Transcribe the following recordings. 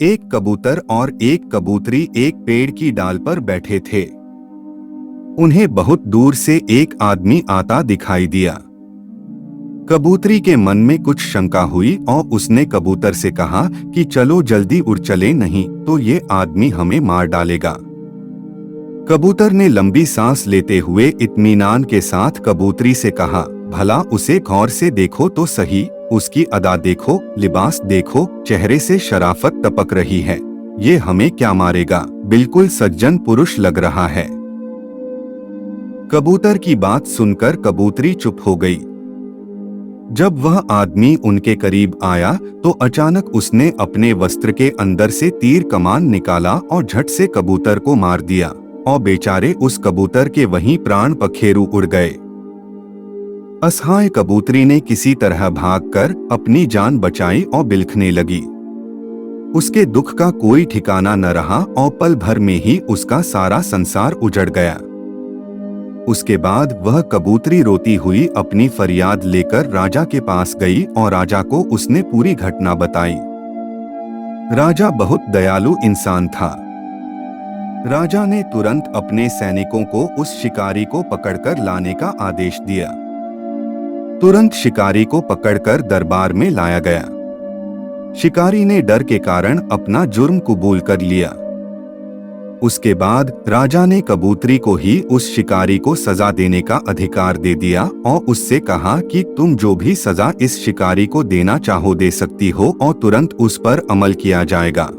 एक कबूतर और एक कबूतरी एक पेड़ की डाल पर बैठे थे। उन्हें बहुत दूर से एक आदमी आता दिखाई दिया। कबूतरी के मन में कुछ शंका हुई और उसने कबूतर से कहा कि चलो जल्दी उड़ चले, नहीं तो ये आदमी हमें मार डालेगा। कबूतर ने लंबी सांस लेते हुए इत्मीनान के साथ कबूतरी से कहा, भला उसे गौर से देखो तो सही, उसकी अदा देखो, लिबास देखो, चेहरे से शराफत टपक रही है। ये हमें क्या मारेगा, बिल्कुल सज्जन पुरुष लग रहा है। कबूतर की बात सुनकर कबूतरी चुप हो गई। जब वह आदमी उनके करीब आया तो अचानक उसने अपने वस्त्र के अंदर से तीर कमान निकाला और झट से कबूतर को मार दिया और बेचारे उस कबूतर के वहीं प्राण पखेरु उड़ गए। असहाय कबूतरी ने किसी तरह भागकर अपनी जान बचाई और बिलखने लगी। उसके दुख का कोई ठिकाना न रहा और पल भर में ही उसका सारा संसार उजड़ गया। उसके बाद वह कबूतरी रोती हुई अपनी फरियाद लेकर राजा के पास गई और राजा को उसने पूरी घटना बताई। राजा बहुत दयालु इंसान था। राजा ने तुरंत अपने सैनिकों को उस शिकारी को पकड़कर लाने का आदेश दिया। तुरंत शिकारी को पकड़कर दरबार में लाया गया। शिकारी ने डर के कारण अपना जुर्म कबूल कर लिया। उसके बाद राजा ने कबूतरी को ही उस शिकारी को सजा देने का अधिकार दे दिया और उससे कहा कि तुम जो भी सजा इस शिकारी को देना चाहो दे सकती हो और तुरंत उस पर अमल किया जाएगा।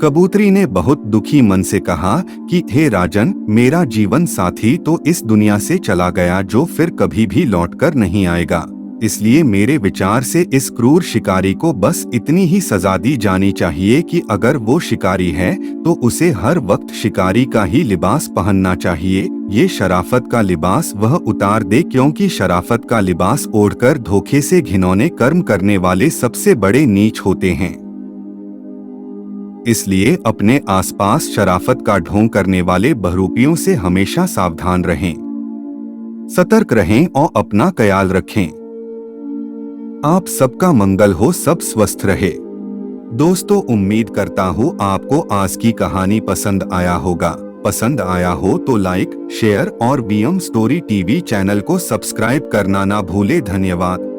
कबूतरी ने बहुत दुखी मन से कहा कि हे राजन, मेरा जीवन साथी तो इस दुनिया से चला गया जो फिर कभी भी लौटकर नहीं आएगा, इसलिए मेरे विचार से इस क्रूर शिकारी को बस इतनी ही सजा दी जानी चाहिए कि अगर वो शिकारी है तो उसे हर वक्त शिकारी का ही लिबास पहनना चाहिए। ये शराफत का लिबास वह उतार दे, क्योंकि शराफत का लिबास ओढ़कर धोखे से घिनौने कर्म करने वाले सबसे बड़े नीच होते हैं। इसलिए अपने आसपास शराफत का ढोंग करने वाले बहरूपियों से हमेशा सावधान रहें, सतर्क रहें और अपना ख्याल रखें। आप सबका मंगल हो, सब स्वस्थ रहे। दोस्तों, उम्मीद करता हूँ आपको आज की कहानी पसंद आया होगा। पसंद आया हो तो लाइक, शेयर और बीएम स्टोरी टीवी चैनल को सब्सक्राइब करना ना भूले। धन्यवाद।